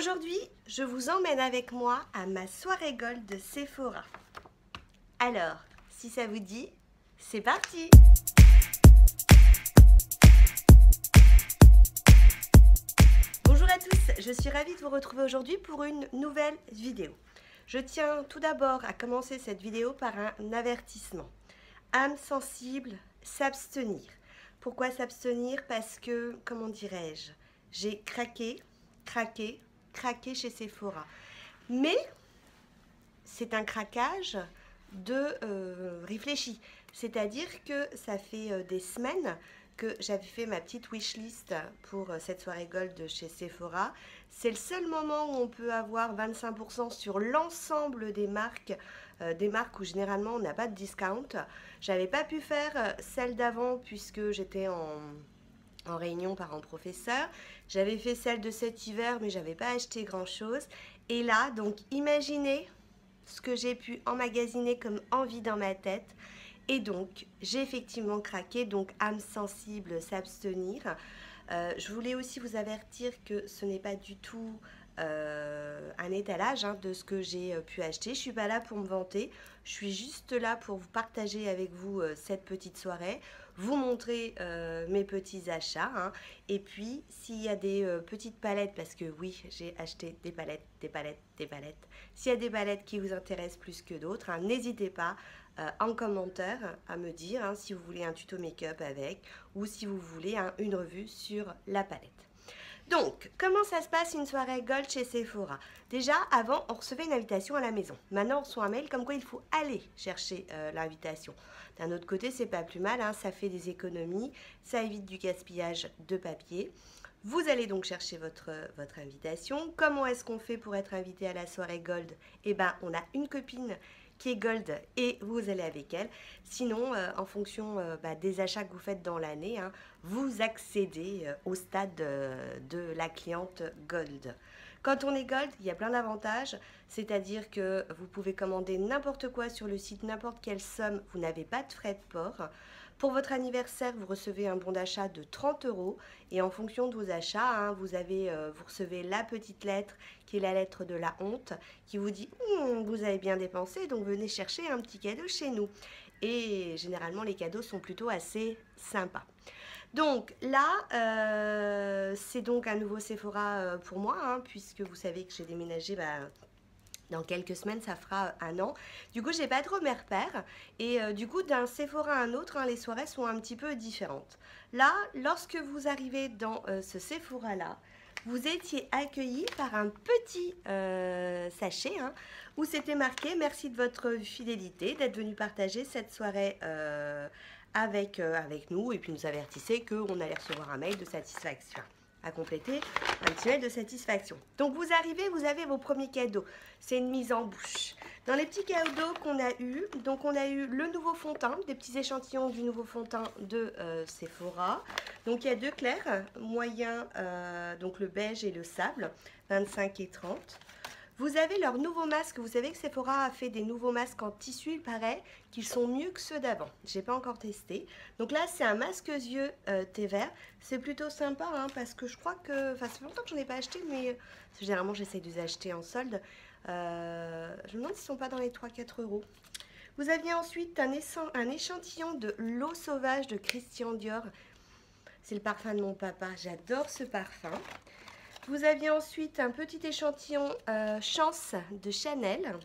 Aujourd'hui, je vous emmène avec moi à ma soirée gold de Sephora. Alors, si ça vous dit, c'est parti! Bonjour à tous, je suis ravie de vous retrouver aujourd'hui pour une nouvelle vidéo. Je tiens tout d'abord à commencer cette vidéo par un avertissement. Âme sensible, s'abstenir. Pourquoi s'abstenir? Parce que, comment dirais-je, j'ai craqué chez Sephora. Mais c'est un craquage de réfléchi. C'est-à-dire que ça fait des semaines que j'avais fait ma petite wishlist pour cette soirée gold chez Sephora. C'est le seul moment où on peut avoir 25% sur l'ensemble des marques où généralement on n'a pas de discount. J'avais pas pu faire celle d'avant puisque j'étais en réunion parents-professeurs. J'avais fait celle de cet hiver, mais j'avais pas acheté grand-chose. Et là, donc imaginez ce que j'ai pu emmagasiner comme envie dans ma tête. Et donc, j'ai effectivement craqué, donc âme sensible, s'abstenir. Je voulais aussi vous avertir que ce n'est pas du tout un étalage de ce que j'ai pu acheter. Je ne suis pas là pour me vanter, je suis juste là pour vous partager avec vous cette petite soirée, vous montrer mes petits achats. Et puis, s'il y a des petites palettes, parce que oui, j'ai acheté des palettes. S'il y a des palettes qui vous intéressent plus que d'autres, n'hésitez pas en commentaire à me dire si vous voulez un tuto make-up avec ou si vous voulez une revue sur la palette. Donc, comment ça se passe une soirée gold chez Sephora? Déjà, avant, on recevait une invitation à la maison. Maintenant, on reçoit un mail comme quoi il faut aller chercher l'invitation. D'un autre côté, c'est pas plus mal, ça fait des économies, ça évite du gaspillage de papier. Vous allez donc chercher votre invitation. Comment est-ce qu'on fait pour être invité à la soirée gold? Eh bien, on a une copine qui est gold et vous allez avec elle. Sinon, en fonction des achats que vous faites dans l'année, vous accédez au stade de la cliente gold. Quand on est gold, il y a plein d'avantages, c'est-à-dire que vous pouvez commander n'importe quoi sur le site, n'importe quelle somme, vous n'avez pas de frais de port. Pour votre anniversaire, vous recevez un bon d'achat de 30 € et en fonction de vos achats, vous recevez la petite lettre qui est la lettre de la honte qui vous dit vous avez bien dépensé, donc venez chercher un petit cadeau chez nous. Et généralement, les cadeaux sont plutôt assez sympas. Donc là, c'est donc un nouveau Sephora pour moi, puisque vous savez que j'ai déménagé dans quelques semaines, ça fera un an. Du coup, j'ai pas trop mes repères. Et du coup, d'un Sephora à un autre, les soirées sont un petit peu différentes. Là, lorsque vous arrivez dans ce Sephora-là, vous étiez accueilli par un petit sachet où c'était marqué « Merci de votre fidélité, d'être venu partager cette soirée avec nous. » Et puis, nous avertissait qu'on allait recevoir un mail de satisfaction à compléter, un petit mail de satisfaction. Donc vous arrivez, vous avez vos premiers cadeaux. C'est une mise en bouche. Dans les petits cadeaux qu'on a eu, donc on a eu le nouveau fond de teint, des petits échantillons du nouveau fond de teint de Sephora. Donc il y a deux clairs, moyen, donc le beige et le sable, 25 et 30. Vous avez leur nouveau masque. Vous savez que Sephora a fait des nouveaux masques en tissu, il paraît qu'ils sont mieux que ceux d'avant. Je n'ai pas encore testé. Donc là, c'est un masque yeux thé vert. C'est plutôt sympa parce que je crois que... Enfin, ça fait longtemps que je n'en ai pas acheté, mais généralement, j'essaie de les acheter en solde. Je me demande s'ils ne sont pas dans les 3-4 €. Vous aviez ensuite un échantillon de l'eau sauvage de Christian Dior. C'est le parfum de mon papa. J'adore ce parfum. Vous aviez ensuite un petit échantillon Chance de Chanel.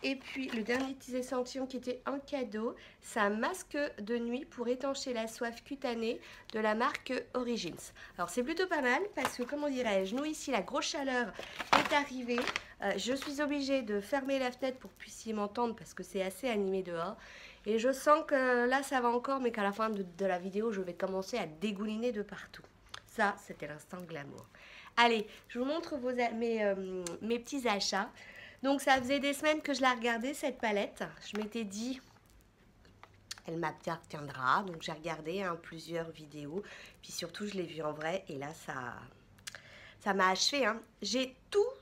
Et puis le dernier petit échantillon qui était en cadeau, c'est un masque de nuit pour étancher la soif cutanée de la marque Origins. Alors c'est plutôt pas mal parce que, comment dirais-je, nous ici la grosse chaleur est arrivée. Je suis obligée de fermer la fenêtre pour que vous puissiez m'entendre parce que c'est assez animé dehors. Et je sens que là ça va encore, mais qu'à la fin de la vidéo, je vais commencer à dégouliner de partout. Ça, c'était l'instant glamour. Allez, je vous montre mes petits achats. Donc, ça faisait des semaines que je la regardais, cette palette. Je m'étais dit, elle m'appartiendra. Donc, j'ai regardé plusieurs vidéos. Puis surtout, je l'ai vue en vrai. Et là, ça m'a achevé. J'ai tout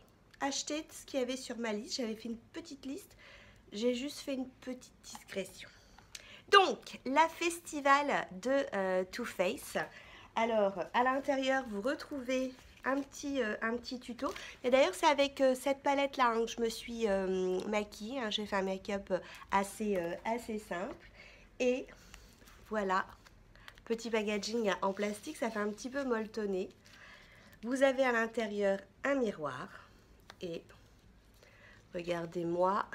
acheté de ce qu'il y avait sur ma liste. J'avais fait une petite liste. J'ai juste fait une petite discrétion. Donc, la Festival de Too Faced. Alors, à l'intérieur, vous retrouvez un petit tuto. Et d'ailleurs, c'est avec cette palette-là que je me suis maquillée. J'ai fait un make-up assez simple. Et voilà, petit packaging en plastique, ça fait un petit peu molletonné. Vous avez à l'intérieur un miroir. Et regardez-moi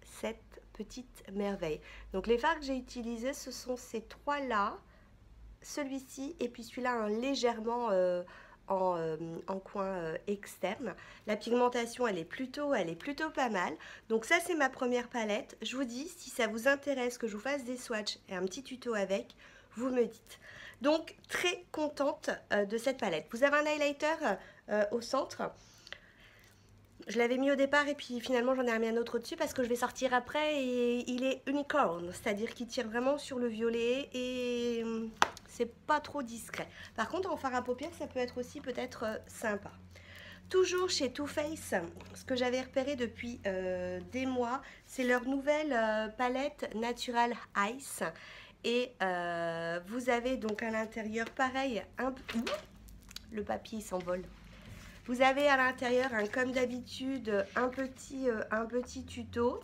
cette petite merveille. Donc les fards que j'ai utilisés, ce sont ces trois-là, celui-ci et puis celui-là légèrement en coin externe. La pigmentation elle est plutôt pas mal. Donc ça c'est ma première palette. Je vous dis, si ça vous intéresse que je vous fasse des swatchs et un petit tuto avec, vous me dites. Donc très contente de cette palette. Vous avez un highlighter au centre. Je l'avais mis au départ et puis finalement j'en ai remis un autre au-dessus parce que je vais sortir après et il est unicorn, c'est-à-dire qu'il tire vraiment sur le violet et c'est pas trop discret. Par contre en fard à paupières ça peut être aussi peut-être sympa. Toujours chez Too Faced, ce que j'avais repéré depuis des mois, c'est leur nouvelle palette Natural Ice. Et vous avez donc à l'intérieur pareil, le papier s'envole. Vous avez à l'intérieur, comme d'habitude, un petit tuto.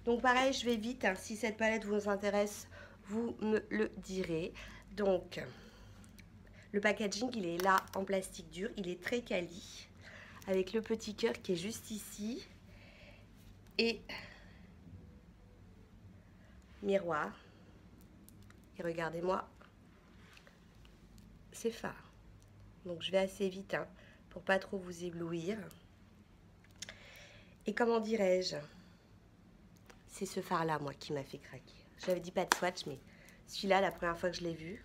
Donc pareil, je vais vite. Si cette palette vous intéresse, vous me le direz. Donc, le packaging, il est là en plastique dur. Il est très quali. Avec le petit cœur qui est juste ici. Et miroir. Et regardez-moi. C'est fard. Donc je vais assez vite, pour pas trop vous éblouir. Et comment dirais-je, c'est ce fard là moi qui m'a fait craquer. J'avais dit pas de swatch, mais celui-là, la première fois que je l'ai vu,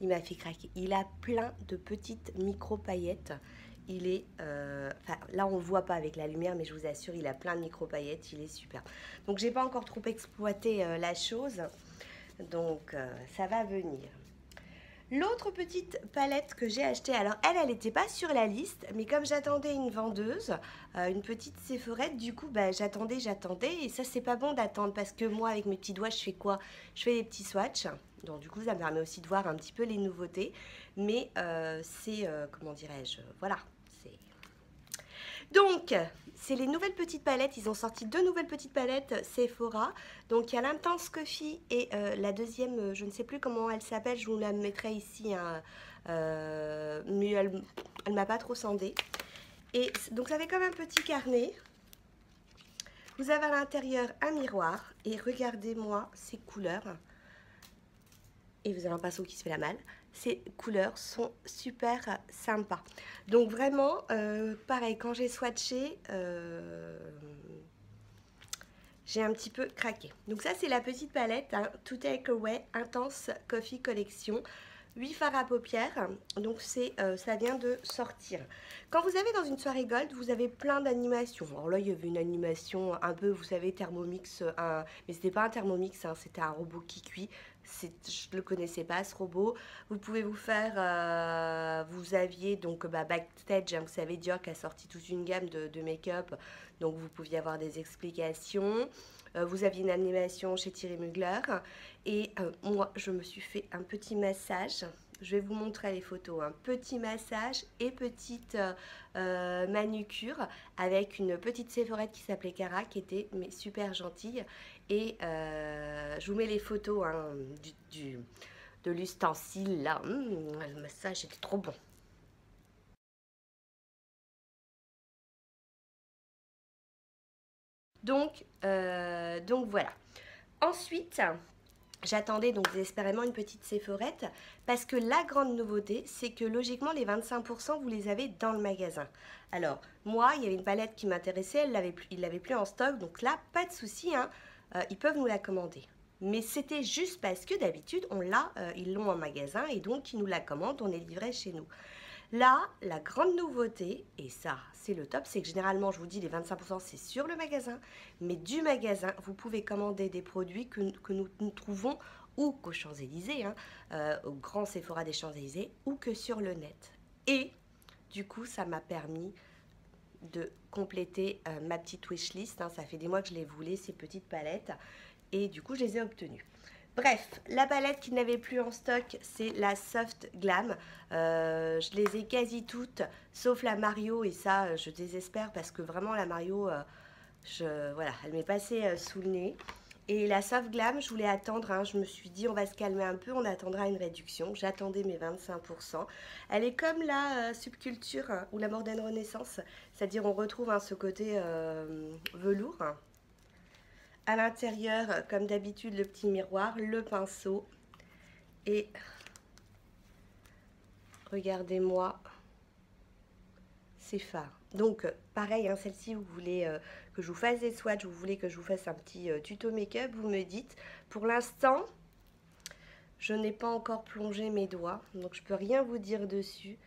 il m'a fait craquer. Il a plein de petites micro paillettes. Il est là on le voit pas avec la lumière, mais je vous assure il a plein de micro paillettes. Il est super. Donc j'ai pas encore trop exploité la chose, donc ça va venir. L'autre petite palette que j'ai achetée, alors elle n'était pas sur la liste, mais comme j'attendais une vendeuse, une petite Sephorette, du coup j'attendais, et ça c'est pas bon d'attendre parce que moi avec mes petits doigts je fais quoi? Je fais des petits swatchs, donc du coup ça me permet aussi de voir un petit peu les nouveautés, mais c'est, comment dirais-je, voilà, c'est... Donc, c'est les nouvelles petites palettes. Ils ont sorti deux nouvelles petites palettes Sephora. Donc, il y a l'Intense Coffee et la deuxième, je ne sais plus comment elle s'appelle. Je vous la mettrai ici. Mais elle ne m'a pas trop scindée. Et donc, ça fait comme un petit carnet. Vous avez à l'intérieur un miroir. Et regardez-moi ces couleurs. Et vous avez un pinceau qui se fait la malle. Ces couleurs sont super sympas. Donc vraiment, pareil, quand j'ai swatché, j'ai un petit peu craqué. Donc ça, c'est la petite palette To Take Away Intense Coffee Collection. 8 fards à paupières, donc ça vient de sortir. Quand vous avez dans une soirée gold, vous avez plein d'animations. Alors là, il y avait une animation un peu, vous savez, Thermomix, mais c'était pas un Thermomix, c'était un robot qui cuit. Je ne le connaissais pas, ce robot. Vous pouvez vous faire, vous aviez donc Backstage, vous savez, Dior qui a sorti toute une gamme de make-up, donc vous pouviez avoir des explications. Vous aviez une animation chez Thierry Mugler et moi je me suis fait un petit massage. Je vais vous montrer les photos, un petit massage et petite manucure avec une petite Séphorette qui s'appelait Cara, qui était mais super gentille. Et je vous mets les photos de l'ustensile là. Le massage était trop bon. Donc voilà. Ensuite, j'attendais donc désespérément une petite Sephorette parce que la grande nouveauté, c'est que logiquement, les 25%, vous les avez dans le magasin. Alors, moi, il y avait une palette qui m'intéressait, il l'avait plus en stock, donc là, pas de souci, ils peuvent nous la commander. Mais c'était juste parce que d'habitude, ils l'ont en magasin et donc ils nous la commandent, on est livré chez nous. Là, la grande nouveauté, et ça, c'est le top, c'est que généralement, je vous dis, les 25%, c'est sur le magasin. Mais du magasin, vous pouvez commander des produits que nous trouvons ou qu'aux Champs-Élysées, au grand Sephora des Champs-Élysées, ou que sur le net. Et du coup, ça m'a permis de compléter ma petite wishlist. Ça fait des mois que je les voulais, ces petites palettes. Et du coup, je les ai obtenues. Bref, la palette qui n'avait plus en stock, c'est la Soft Glam. Je les ai quasi toutes, sauf la Mario, et ça, je désespère parce que vraiment la Mario, voilà, elle m'est passée sous le nez. Et la Soft Glam, je voulais attendre, hein, je me suis dit on va se calmer un peu, on attendra une réduction. J'attendais mes 25%. Elle est comme la Subculture hein, ou la Modern Renaissance, c'est-à-dire on retrouve hein, ce côté velours. À l'intérieur, comme d'habitude, le petit miroir, le pinceau et regardez-moi ces fards. Donc pareil, hein, celle-ci, vous voulez que je vous fasse des swatchs, vous voulez que je vous fasse un petit tuto make-up, vous me dites. Pour l'instant, je n'ai pas encore plongé mes doigts, donc je peux rien vous dire dessus.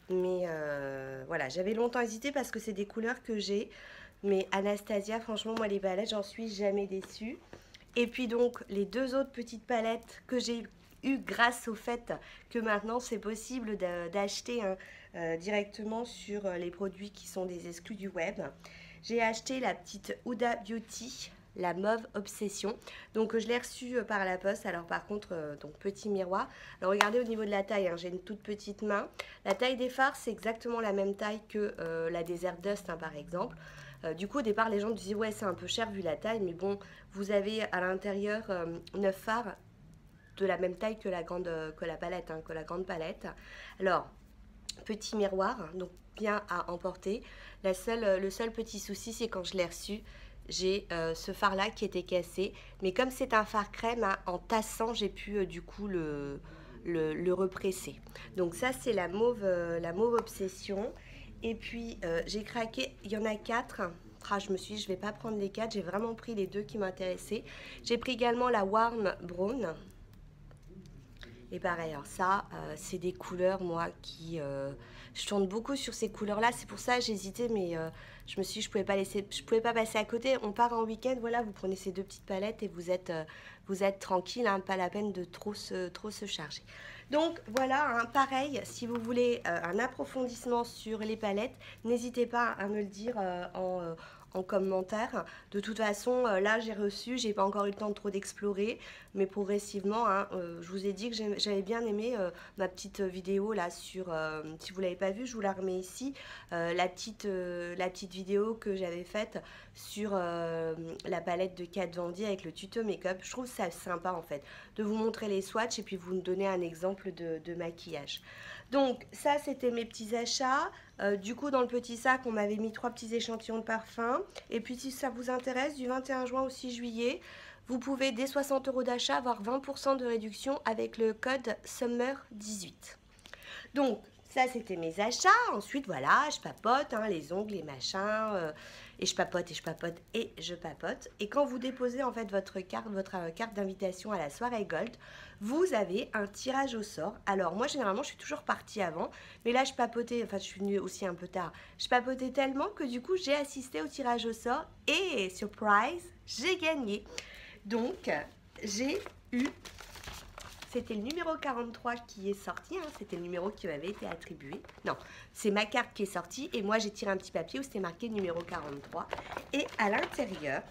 Mais voilà, j'avais longtemps hésité parce que c'est des couleurs que j'ai. Mais Anastasia, franchement, moi les palettes, j'en suis jamais déçue. Et puis donc, les deux autres petites palettes que j'ai eues grâce au fait que maintenant c'est possible d'acheter hein, directement sur les produits qui sont des exclus du web. J'ai acheté la petite Huda Beauty, la Mauve Obsession. Donc je l'ai reçue par la poste. Alors par contre, donc petit miroir. Alors regardez au niveau de la taille, hein, j'ai une toute petite main. La taille des fards, c'est exactement la même taille que la Desert Dust hein, par exemple. Du coup, au départ, les gens disaient ouais, c'est un peu cher vu la taille, mais bon, vous avez à l'intérieur 9 fards de la même taille que la palette, hein, que la grande palette. Alors, petit miroir, donc bien à emporter. Le seul petit souci, c'est quand je l'ai reçu, j'ai ce fard-là qui était cassé, mais comme c'est un fard crème, hein, en tassant, j'ai pu du coup le represser. Donc ça, c'est la mauve Obsession. Et puis j'ai craqué, il y en a 4. Ah, je me suis dit, je vais pas prendre les 4, j'ai vraiment pris les 2 qui m'intéressaient. J'ai pris également la Warm Brown. Et pareil, alors ça, c'est des couleurs, moi, qui... je tourne beaucoup sur ces couleurs-là, c'est pour ça que j'hésitais, mais je me suis dit, je pouvais pas passer à côté. On part en week-end, voilà, vous prenez ces 2 petites palettes et vous êtes tranquille, hein, pas la peine de trop se charger. Donc voilà, hein, pareil, si vous voulez un approfondissement sur les palettes, n'hésitez pas à me le dire en commentaire. De toute façon, là j'ai reçu, j'ai pas encore eu le temps de trop d'explorer, mais progressivement, hein, je vous ai dit que j'avais bien aimé ma petite vidéo là sur, si vous l'avez pas vue, je vous la remets ici, la petite vidéo que j'avais faite sur la palette de Kat Von D avec le tuto make-up. Je trouve ça sympa en fait, de vous montrer les swatchs et puis vous me donner un exemple de maquillage. Donc ça c'était mes petits achats. Du coup dans le petit sac on m'avait mis 3 petits échantillons de parfum. Et puis si ça vous intéresse, du 21 juin au 6 juillet, vous pouvez dès 60 € d'achat avoir 20% de réduction avec le code SUMMER18. Donc ça c'était mes achats. Ensuite voilà, je papote, hein, les ongles, les machins, et je papote et je papote et je papote. Et quand vous déposez en fait votre carte d'invitation à la soirée Gold, vous avez un tirage au sort. Alors moi généralement je suis toujours partie avant, mais là je papotais, enfin je suis venue aussi un peu tard. Je papotais tellement que du coup j'ai assisté au tirage au sort et surprise, j'ai gagné. Donc j'ai eu... C'était le numéro 43 qui est sorti, hein, c'était le numéro qui m'avait été attribué. Non, c'est ma carte qui est sortie et moi j'ai tiré un petit papier où c'était marqué numéro 43. Et à l'intérieur,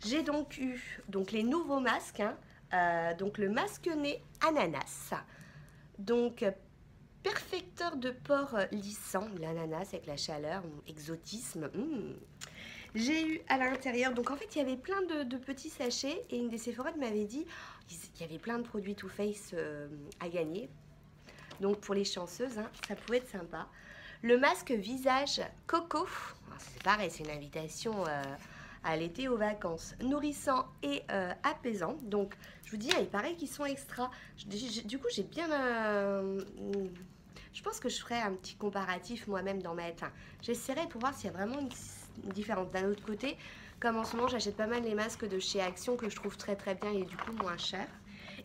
j'ai donc eu les nouveaux masques, hein, donc le masque nez ananas. Donc perfecteur de pores lissant, l'ananas avec la chaleur, exotisme. J'ai eu à l'intérieur, donc en fait il y avait plein de petits sachets et une des Sephora m'avait dit qu'il y avait plein de produits Too Faced à gagner. Donc pour les chanceuses, hein, ça pouvait être sympa. Le masque visage Coco, c'est pareil, c'est une invitation à l'été aux vacances. Nourrissant et apaisant. Donc je vous dis, il paraît qu'ils sont extra. Du coup j'ai bien... je pense que je ferai un petit comparatif moi-même dans ma... Enfin, j'essaierai pour voir s'il y a vraiment une différente. D'un autre côté, comme en ce moment j'achète pas mal les masques de chez Action que je trouve très bien et du coup moins cher.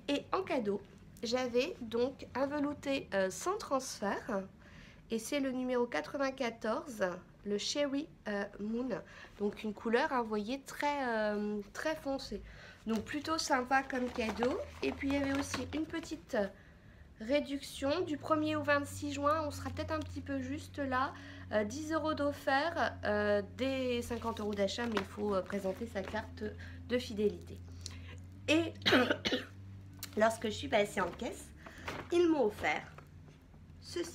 Et en cadeau, j'avais donc un velouté sans transfert et c'est le numéro 94, le Cherry Moon, donc une couleur, hein, vous voyez, très foncée. Donc plutôt sympa comme cadeau. Et puis il y avait aussi une petite réduction du 1er au 26 juin, on sera peut-être un petit peu juste là, 10 € d'offert, des 50 € d'achat, mais il faut présenter sa carte de fidélité. Et lorsque je suis passée en caisse, ils m'ont offert ceci.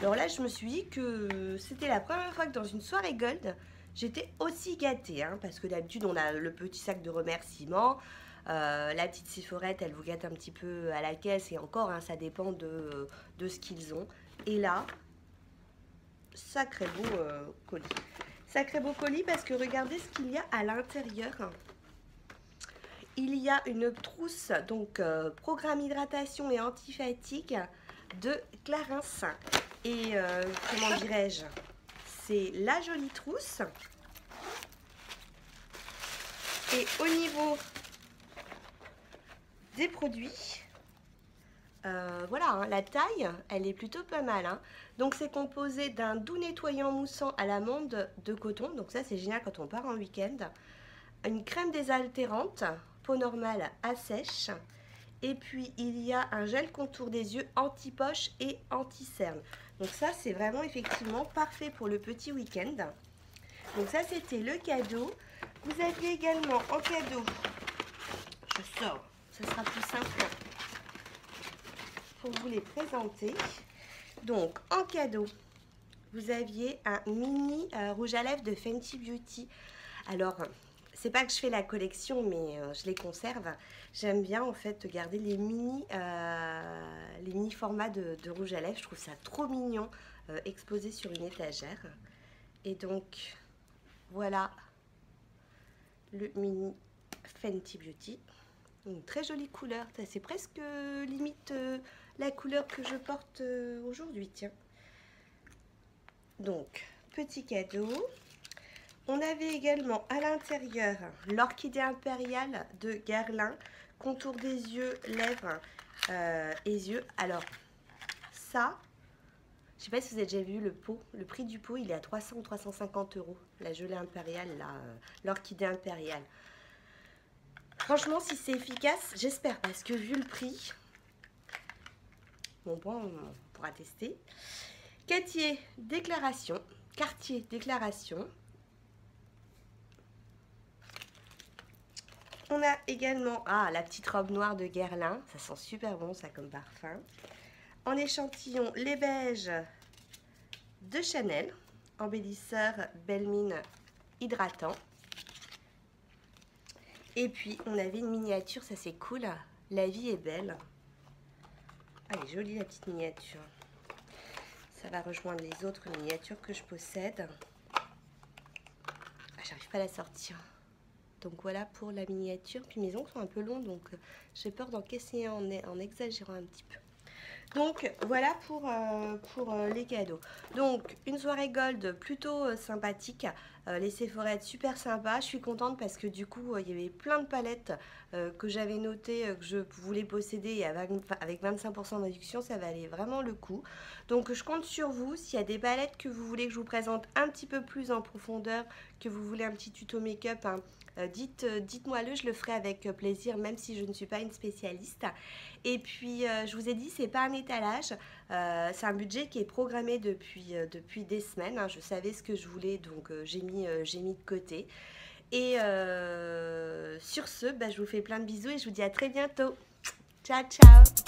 Alors là, je me suis dit que c'était la première fois que dans une soirée gold, j'étais aussi gâtée, hein, parce que d'habitude, on a le petit sac de remerciements. La petite Sephorette, elle vous gâte un petit peu à la caisse, et encore, hein, ça dépend de ce qu'ils ont. Et là, sacré beau colis. Sacré beau colis, parce que regardez ce qu'il y a à l'intérieur. Il y a une trousse, donc programme hydratation et anti-fatigue de Clarins. Et comment dirais-je, c'est la jolie trousse. Et au niveau des produits, voilà, hein, la taille, elle est plutôt pas mal. Hein. Donc c'est composé d'un doux nettoyant moussant à l'amande de coton. Donc ça c'est génial quand on part en week-end. Une crème désaltérante, peau normale à sèche. Et puis il y a un gel contour des yeux anti-poche et anti-cerne. Donc ça c'est vraiment effectivement parfait pour le petit week-end. Donc ça c'était le cadeau. Vous aviez également en cadeau, je sors, ça sera plus simple pour vous les présenter. Donc en cadeau, vous aviez un mini rouge à lèvres de Fenty Beauty. Alors, c'est pas que je fais la collection, mais je les conserve. J'aime bien en fait garder les mini formats de rouge à lèvres. Je trouve ça trop mignon, exposé sur une étagère. Et donc, voilà le mini Fenty Beauty. Une très jolie couleur. C'est presque limite la couleur que je porte aujourd'hui, tiens. Donc, petit cadeau. On avait également à l'intérieur l'orchidée impériale de Guerlain, contour des yeux, lèvres et yeux. Alors, ça, je ne sais pas si vous avez déjà vu le pot. Le prix du pot, il est à 300 ou 350 €. La gelée impériale, l'orchidée impériale. Franchement, si c'est efficace, j'espère, parce que vu le prix, bon, on pourra tester. Cartier déclaration. On a également la petite robe noire de Guerlain. Ça sent super bon, ça, comme parfum. En échantillon, les beiges de Chanel. Embellisseur Belle Mine hydratant. Et puis, on avait une miniature, ça c'est cool. La vie est belle. Elle est jolie, la petite miniature. Ça va rejoindre les autres miniatures que je possède. J'arrive pas à la sortir. Donc voilà pour la miniature. Puis mes ongles sont un peu longs, donc j'ai peur d'encaisser en exagérant un petit peu. Donc voilà pour les cadeaux. Donc une soirée gold plutôt sympathique. Les Sephorettes super sympas. Je suis contente parce que du coup il y avait plein de palettes que j'avais notées, que je voulais posséder, et avec 25% de réduction, ça valait vraiment le coup. Donc je compte sur vous. S'il y a des palettes que vous voulez que je vous présente un petit peu plus en profondeur, que vous voulez un petit tuto make-up, hein, dites-moi-le, je le ferai avec plaisir, même si je ne suis pas une spécialiste. Et puis je vous ai dit, c'est pas un étalage, c'est un budget qui est programmé depuis des semaines, hein. Je savais ce que je voulais, donc j'ai mis de côté. Et sur ce, je vous fais plein de bisous et je vous dis à très bientôt. Ciao, ciao.